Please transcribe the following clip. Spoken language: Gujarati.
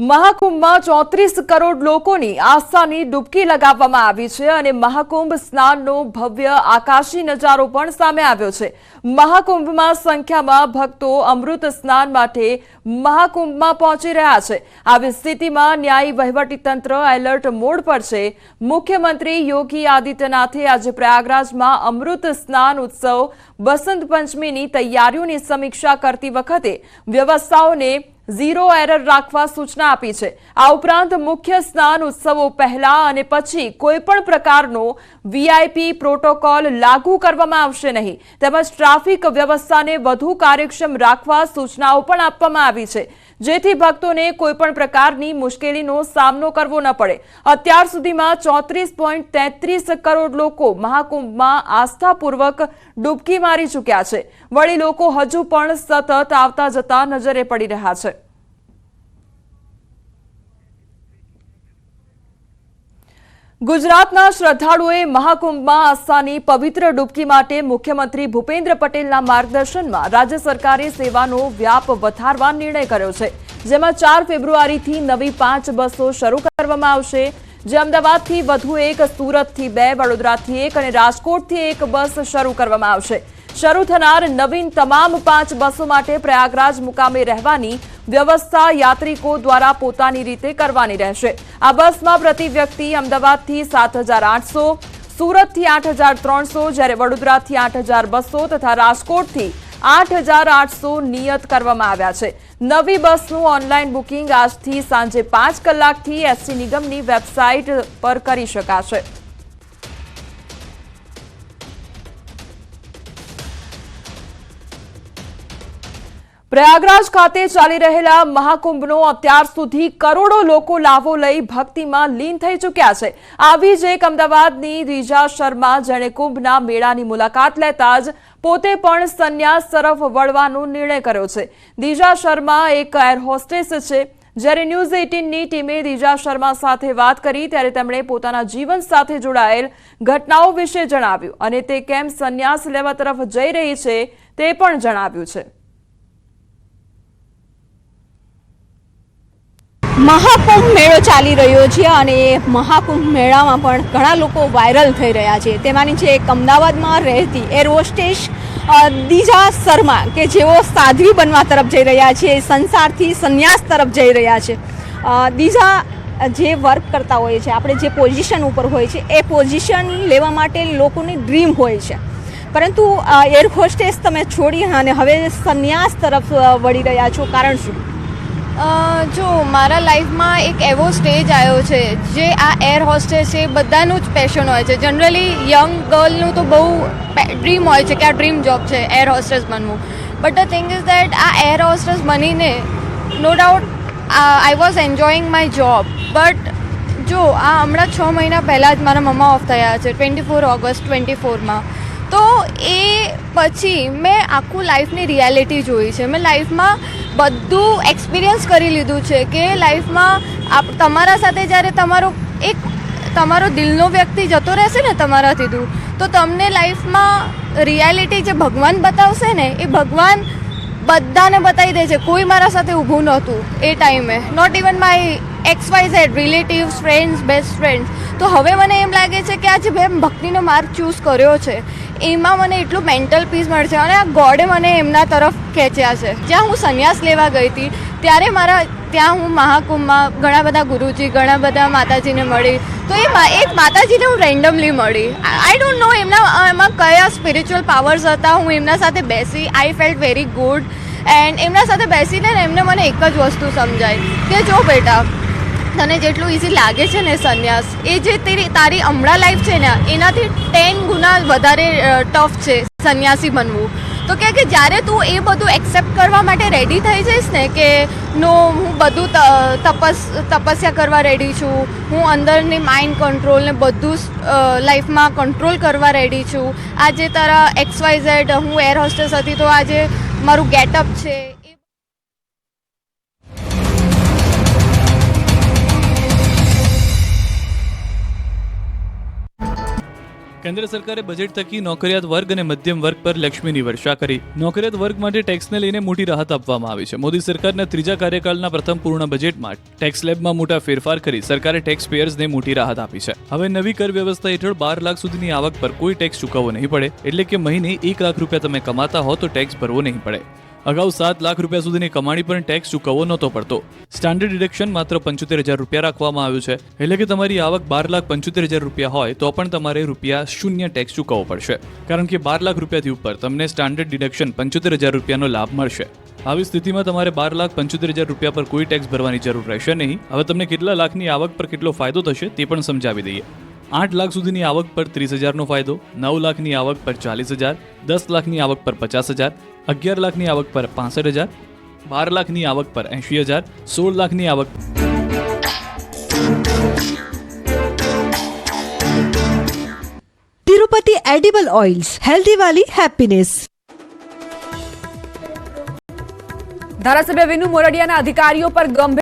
મહાકુંભમાં 34 કરોડ લોકોની આસ્થાની ડૂબકી લગાવવામાં આવી છે અને મહાકુંભ સ્નાનનો ભવ્ય આકાશી નજારો પણ સામે આવ્યો છે। મહાકુંભમાં સંખ્યામાં ભક્તો અમૃત સ્નાન માટે મહાકુંભમાં પહોંચી રહ્યા છે। આવી સ્થિતિમાં ન્યાયી વહીવટીતંત્ર એલર્ટ મોડ પર છે। મુખ્યમંત્રી યોગી આદિત્યનાથે આજે પ્રયાગરાજમાં અમૃત સ્નાન ઉત્સવ બસંત પંચમીની તૈયારીઓની સમીક્ષા કરતી વખતે વ્યવસ્થાઓને ઝીરો એરર રાખવા સૂચના આપી છે। આ ઉપરાંત મુખ્ય સ્નાન ઉત્સવો પહેલા અને પછી કોઈપણ પ્રકારનો વીઆઈપી પ્રોટોકોલ લાગુ કરવામાં આવશે નહીં તેમજ ટ્રાફિક વ્યવસ્થાને વધુ કાર્યક્ષમ રાખવા સૂચનાઓ પણ આપવામાં આવી છે જેથી ભક્તોને કોઈપણ પ્રકારની મુશ્કેલીનો સામનો કરવો ન પડે। અત્યાર સુધીમાં 34.33 કરોડ લોકો મહાકુંભમાં આસ્થાપૂર્વક ડૂબકી મારી ચૂક્યા છે। વળી લોકો હજુ પણ સતત આવતા જતા નજરે પડી રહ્યા છે। ગુજરાતના શ્રદ્ધાળુઓએ મહાકુંભમાં આસ્થાની પવિત્ર ડૂબકી માટે મુખ્યમંત્રી ભૂપેન્દ્ર પટેલના માર્ગદર્શનમાં રાજ્ય સરકારે સેવાનો વ્યાપ વધારવા નિર્ણય કર્યો છે, જેમાં 4 ફેબ્રુઆરીથી નવી 5 બસો શરૂ કરવામાં આવશે, જે અમદાવાદથી વધુ 1, સુરતથી 2, વડોદરાથી 1 અને રાજકોટથી 1 બસ શરૂ કરવામાં આવશે। શરૂ થનાર નવીન તમામ 5 બસો માટે પ્રયાગરાજ મુકામે રહેવાની વ્યવસ્થા યાત્રિકો દ્વારા પોતાની રીતે કરવાની રહેશે। આ બસમાં પ્રતિ વ્યક્તિ અમદાવાદથી 7,800, સુરતથી 8,300, જ્યારે વડોદરાથી 8,200 તથા રાજકોટથી 8,800 નિયત કરવામાં આવ્યા છે। નવી બસનું ઓનલાઈન બુકિંગ આજથી સાંજે 5 કલાકથી એસટી નિગમની વેબસાઇટ પર કરી શકાશે। પ્રયાગરાજ ખાતે ચાલી રહેલા મહાકુંભનો અત્યાર સુધી કરોડો લોકો લાભો લઈ ભક્તિમાં લીન થઈ ચૂક્યા છે। આવી જ એક અમદાવાદની દિજા શર્મા, જેણે કુંભના મેળાની મુલાકાત લેતા જ પોતે પણ સંન્યાસ તરફ વળવાનો નિર્ણય કર્યો છે। દિજા શર્મા એક એર હોસ્ટેસ છે। જ્યારે ન્યૂઝ 18ની ટીમે દિજા શર્મા સાથે વાત કરી ત્યારે તેમણે પોતાના જીવન સાથે જોડાયેલ ઘટનાઓ વિશે જણાવ્યું અને તે કેમ સંન્યાસ લેવા તરફ જઈ રહી છે તે પણ જણાવ્યું છે। મહાકુંભ મેળો ચાલી રહ્યો છે અને મહાકુંભ મેળામાં પણ ઘણા લોકો વાયરલ થઈ રહ્યા છે। તેમાંની છે એક અમદાવાદમાં રહેતી એર હોસ્ટેસ દિજા શર્મા કે જેઓ સાધ્વી બનવા તરફ જઈ રહ્યા છે, સંસારથી સંન્યાસ તરફ જઈ રહ્યા છે। દિજા જે વર્ક કરતા હોય છે, આપણે જે પોઝિશન ઉપર હોય છે એ પોઝિશન લેવા માટે લોકોની ડ્રીમ હોય છે, પરંતુ એર હોસ્ટેસ તમે છોડી અને હવે સંન્યાસ તરફ વળી રહ્યા છો, કારણ શું? જો મારા લાઈફમાં એક એવો સ્ટેજ આવ્યો છે જે આ એર હોસ્ટેસ છે, બધાનું જ પેશન હોય છે। જનરલી યંગ ગર્લનું તો બહુ ડ્રીમ હોય છે કે આ ડ્રીમ જોબ છે એર હોસ્ટેસ બનવું, but the thing is that આ એર હોસ્ટેસ બનીને no doubt I was enjoying my job, but જો આ હમણાં 6 મહિના પહેલાં જ મારા મમ્મા ઓફ થયા છે 24 ઓગસ્ટ 24માં। તો એ પછી મેં આખું લાઈફની રિયાલિટી જોઈ છે। મેં લાઈફમાં બધું એક્સપિરિયન્સ કરી લીધું છે કે લાઈફમાં તમારા સાથે જ્યારે તમારો દિલનો વ્યક્તિ જતો રહેશે ને તમારાથી દૂર, તો તમને લાઈફમાં રિયાલિટી જે ભગવાન બતાવશે ને એ ભગવાન બધાને બતાવી દે છે। કોઈ મારા સાથે ઊભું નહોતું એ ટાઈમે, not even my XYZ relatives, friends, best friends. તો હવે મને એમ લાગે છે કે આજે મેં ભક્તિનો માર્ગ ચૂઝ કર્યો છે એમાં મને એટલું મેન્ટલ પીસ મળશે અને આ ગોડે મને એમના તરફ ખેંચ્યા છે। જ્યાં હું સંન્યાસ લેવા ગઈ હતી ત્યારે ત્યાં હું મહાકુંભમાં ઘણા બધા ગુરુજી, ઘણા બધા માતાજીને મળી, તો એક માતાજીને હું રેન્ડમલી મળી। આઈ ડોન્ટ નો એમાં કયા સ્પિરિચ્યુઅલ પાવર્સ હતા। હું એમના સાથે બેસી, આઈ ફેલ્ટ વેરી ગુડ એન્ડ એમના સાથે બેસીને એમને મને એક જ વસ્તુ સમજાય કે જો બેટા, તને જેટલું ઇઝી લાગે છે ને સંન્યાસ, એ જે તારી હમણાં લાઈફ છે ને એનાથી 10 ગુના વધારે ટફ છે સંન્યાસી બનવું। તો કે જ્યારે તું એ બધું એક્સેપ્ટ કરવા માટે રેડી થઈ જઈશ ને કે નો, હું બધું તપસ્યા કરવા રેડી છું, હું અંદરની માઇન્ડ કંટ્રોલ ને બધું લાઈફમાં કંટ્રોલ કરવા રેડી છું। આજે તારા XYZ, હું એર હોસ્ટેસ હતી તો આજે મારું ગેટઅપ છે, કેન્દ્ર સરકારે બજેટ થકી નોકરિયાત વર્ગ અને મધ્યમ વર્ગ પર લક્ષ્મીની વર્ષા કરી. નોકરિયાત વર્ગ માટે ટેક્સને લઈને મોટી રાહત આપવામાં આવી છે. મોદી સરકારના ત્રીજા કાર્યકાળના પ્રથમ પૂર્ણ બજેટમાં ટેક્સ સ્લેબમાં મોટા ફેરફાર કરી સરકારે ટેક્સ પેયર્સને મોટી રાહત આપી છે. હવે નવી કર વ્યવસ્થા હેઠળ 12 લાખ સુધીની આવક પર કોઈ ટેક્સ ચૂકવવો નહીં પડે. એટલે કે મહિને 1 લાખ રૂપિયા તમે કમાતા હો તો ટેક્સ ભરવો નહીં પડે. અગાઉ 7 લાખ રૂપિયા સુધીની કમાણી પર ટેક્સ ચૂકવવો નહોતો પડતો. સ્ટાન્ડર્ડ ડિડક્શન માત્ર 75,000 રૂપિયા રાખવામાં આવ્યું છે. એટલે કે તમારી આવક 12,75,000 રૂપિયા હોય તો પણ તમારે ₹0 ટેક્સ ચૂકવવો પડશે. કારણ કે 12 લાખ રૂપિયાથી ઉપર તમને સ્ટાન્ડર્ડ ડિડક્શન 75,000 રૂપિયાનો લાભ મળશે. આવી સ્થિતિમાં તમારે 12,75,000 રૂપિયા પર કોઈ ટેક્સ ભરવાની જરૂર રહેશે નહીં. હવે તમને કેટલા લાખની આવક પર કેટલો ફાયદો થશે તે પણ સમજાવી દઈએ. 8 લાખ સુધીની આવક પર 30,000નો ફાયદો, 9 લાખની આવક પર 40,000, 10 લાખની આવક પર 50,000, 11 લાખની આવક પર 65,000, 12 લાખની આવક પર 80,000, 16 લાખની આવક तिरुपति एडिबल ऑयल्स, हेल्दी वाली हैप्पीनेस। ધારાસભ્ય વિનુ મોરડિયાના અધિકારીઓ પર ગંભીર